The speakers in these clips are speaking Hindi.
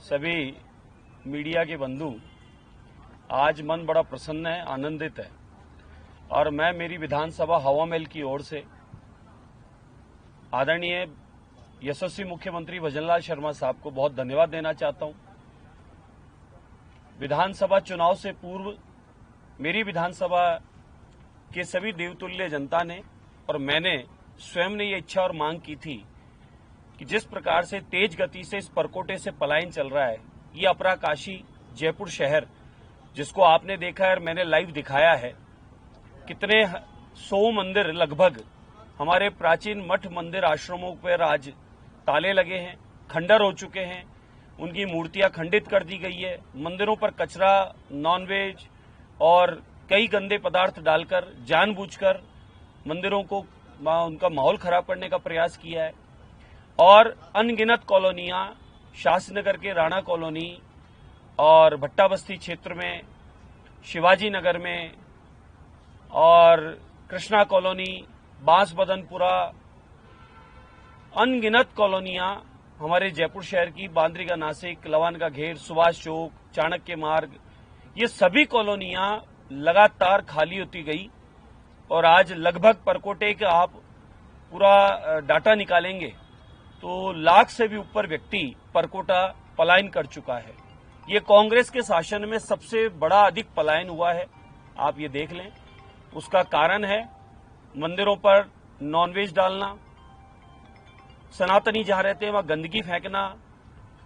सभी मीडिया के बंधु, आज मन बड़ा प्रसन्न है, आनंदित है और मैं मेरी विधानसभा हवा महल की ओर से आदरणीय यशस्वी मुख्यमंत्री भजनलाल शर्मा साहब को बहुत धन्यवाद देना चाहता हूं। विधानसभा चुनाव से पूर्व मेरी विधानसभा के सभी देवतुल्य जनता ने और मैंने स्वयं ने ये इच्छा और मांग की थी कि जिस प्रकार से तेज गति से इस परकोटे से पलायन चल रहा है, ये अपराकाशी जयपुर शहर जिसको आपने देखा है और मैंने लाइव दिखाया है, कितने 100 मंदिर लगभग हमारे प्राचीन मठ मंदिर आश्रमों पर आज ताले लगे हैं, खंडर हो चुके हैं, उनकी मूर्तियां खंडित कर दी गई है, मंदिरों पर कचरा, नॉनवेज और कई गंदे पदार्थ डालकर जानबूझकर मंदिरों को उनका माहौल खराब करने का प्रयास किया है और अनगिनत कॉलोनियां शास्त्रीनगर के राणा कॉलोनी और भट्टा बस्ती क्षेत्र में, शिवाजी नगर में और कृष्णा कॉलोनी, बांसबदनपुरा, अनगिनत कॉलोनियां हमारे जयपुर शहर की, बांद्रीगा नासिक, लवान का घेर, सुभाष चौक, चाणक्य मार्ग, ये सभी कॉलोनियां लगातार खाली होती गई और आज लगभग परकोटे का आप पूरा डाटा निकालेंगे तो लाख से भी ऊपर व्यक्ति परकोटा पलायन कर चुका है। ये कांग्रेस के शासन में सबसे बड़ा अधिक पलायन हुआ है, आप ये देख लें। उसका कारण है मंदिरों पर नॉनवेज डालना, सनातनी जहां रहते हैं वहां गंदगी फेंकना,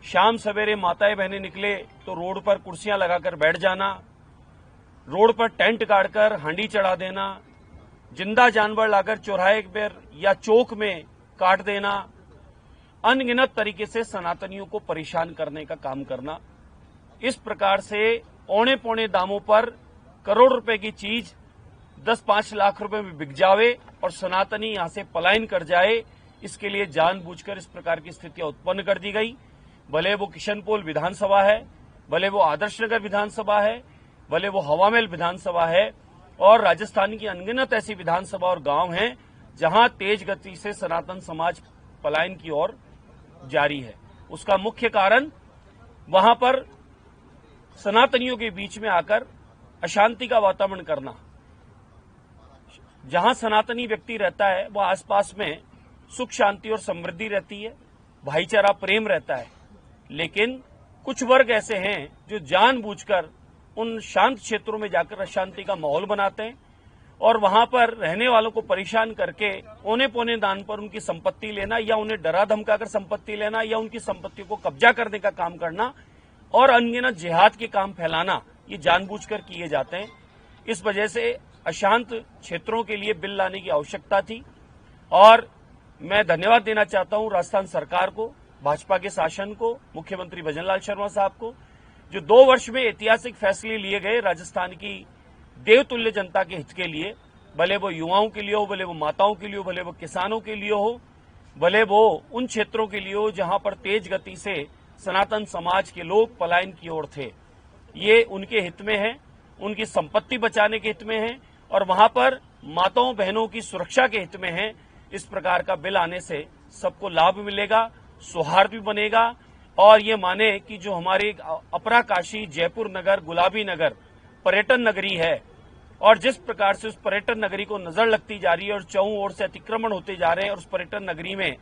शाम सवेरे माताएं बहनें निकले तो रोड पर कुर्सियां लगाकर बैठ जाना, रोड पर टेंट गाड़कर हांडी चढ़ा देना, जिंदा जानवर लाकर चौराहे पर या चौक में काट देना, अनगिनत तरीके से सनातनियों को परेशान करने का काम करना। इस प्रकार से औने पौने दामों पर करोड़ रुपए की चीज 10-5 लाख रुपए में बिक जावे और सनातनी यहां से पलायन कर जाए, इसके लिए जानबूझकर इस प्रकार की स्थितियां उत्पन्न कर दी गई। भले वो किशनपोल विधानसभा है, भले वो आदर्श नगर विधानसभा है, भले वो हवा महल विधानसभा है और राजस्थान की अनगिनत ऐसी विधानसभा और गांव हैं जहां तेज गति से सनातन समाज पलायन की ओर जारी है। उसका मुख्य कारण वहां पर सनातनियों के बीच में आकर अशांति का वातावरण करना। जहां सनातनी व्यक्ति रहता है वह आसपास में सुख शांति और समृद्धि रहती है, भाईचारा प्रेम रहता है, लेकिन कुछ वर्ग ऐसे हैं जो जानबूझकर उन शांत क्षेत्रों में जाकर अशांति का माहौल बनाते हैं और वहां पर रहने वालों को परेशान करके औने पौने दान पर उनकी संपत्ति लेना या उन्हें डरा धमकाकर संपत्ति लेना या उनकी संपत्ति को कब्जा करने का काम करना और अनगिनत जिहाद के काम फैलाना, ये जानबूझकर किए जाते हैं। इस वजह से अशांत क्षेत्रों के लिए बिल लाने की आवश्यकता थी और मैं धन्यवाद देना चाहता हूं राजस्थान सरकार को, भाजपा के शासन को, मुख्यमंत्री भजनलाल शर्मा साहब को, जो 2 वर्ष में ऐतिहासिक फैसले लिए गए राजस्थान की देवतुल्य जनता के हित के लिए, भले वो युवाओं के लिए हो, भले वो माताओं के लिए हो, भले वो किसानों के लिए हो, भले वो उन क्षेत्रों के लिए हो जहां पर तेज गति से सनातन समाज के लोग पलायन की ओर थे। ये उनके हित में है, उनकी संपत्ति बचाने के हित में है और वहां पर माताओं बहनों की सुरक्षा के हित में है। इस प्रकार का बिल आने से सबको लाभ मिलेगा, सौहार्द भी बनेगा और ये माने कि जो हमारी अपराकाशी जयपुर नगर, गुलाबी नगर पर्यटन नगरी है और जिस प्रकार से उस पर्यटन नगरी को नजर लगती जा रही है और चौं ओर से अतिक्रमण होते जा रहे हैं और उस पर्यटन नगरी में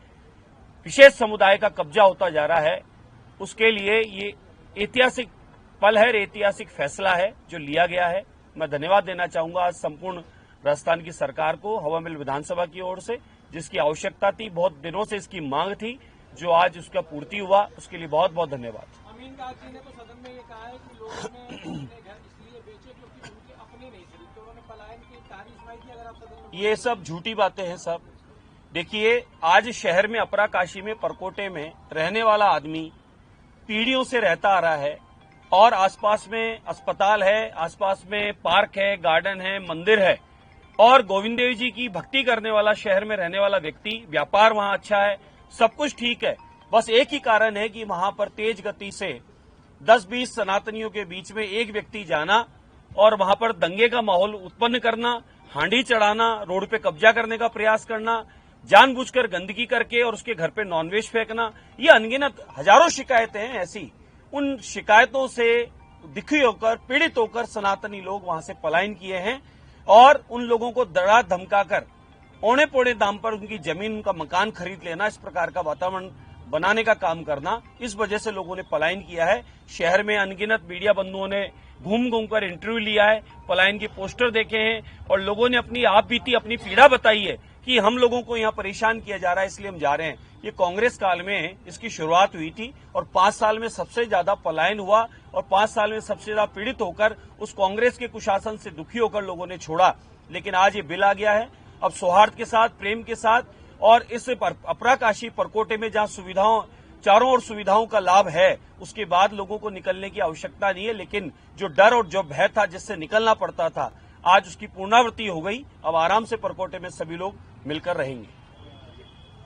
विशेष समुदाय का कब्जा होता जा रहा है, उसके लिए ये ऐतिहासिक पल है, ऐतिहासिक फैसला है जो लिया गया है। मैं धन्यवाद देना चाहूंगा आज संपूर्ण राजस्थान की सरकार को, हवा महल विधानसभा की ओर से, जिसकी आवश्यकता थी, बहुत दिनों से इसकी मांग थी, जो आज उसका पूर्ति हुआ, उसके लिए बहुत बहुत धन्यवाद। अमीन काज जी ने तो सदन में ये कहा है कि लोगों ने अपने घर इसलिए बेचे क्योंकि उनके अपने नहीं थे, तो उन्होंने पलायन की तारीफ सुनाई थी। अगर आप सदन में ये सब झूठी बातें हैं सब। देखिए, आज शहर में अपराकाशी में परकोटे में रहने वाला आदमी पीढ़ियों से रहता आ रहा है और आसपास में अस्पताल है, आसपास में पार्क है, गार्डन है, मंदिर है और गोविंद देव जी की भक्ति करने वाला शहर में रहने वाला व्यक्ति, व्यापार वहां अच्छा है, सब कुछ ठीक है। बस एक ही कारण है कि वहां पर तेज गति से 10-20 सनातनियों के बीच में एक व्यक्ति जाना और वहां पर दंगे का माहौल उत्पन्न करना, हांडी चढ़ाना, रोड पे कब्जा करने का प्रयास करना, जानबूझकर गंदगी करके और उसके घर पे नॉनवेज फेंकना, ये अनगिनत हजारों शिकायतें हैं ऐसी उन शिकायतों से दुखी होकर, पीड़ित होकर सनातनी लोग वहां से पलायन किए हैं और उन लोगों को डरा धमकाकर औने पौने दाम पर उनकी जमीन, उनका मकान खरीद लेना, इस प्रकार का वातावरण बनाने का काम करना, इस वजह से लोगों ने पलायन किया है। शहर में अनगिनत मीडिया बंधुओं ने घूम घूम कर इंटरव्यू लिया है, पलायन के पोस्टर देखे हैं और लोगों ने अपनी आप बीती, अपनी पीड़ा बताई है कि हम लोगों को यहाँ परेशान किया जा रहा है, इसलिए हम जा रहे हैं। ये कांग्रेस काल में इसकी शुरुआत हुई थी और 5 साल में सबसे ज्यादा पलायन हुआ और 5 साल में सबसे ज्यादा पीड़ित होकर उस कांग्रेस के कुशासन से दुखी होकर लोगों ने छोड़ा। लेकिन आज ये बिल आ गया है। अब सौहार्द के साथ, प्रेम के साथ और इस अपराकाशी परकोटे में जहां सुविधाओं, चारों ओर सुविधाओं का लाभ है, उसके बाद लोगों को निकलने की आवश्यकता नहीं है। लेकिन जो डर और जो भय था, जिससे निकलना पड़ता था, आज उसकी पूर्णावृत्ति हो गई। अब आराम से परकोटे में सभी लोग मिलकर रहेंगे।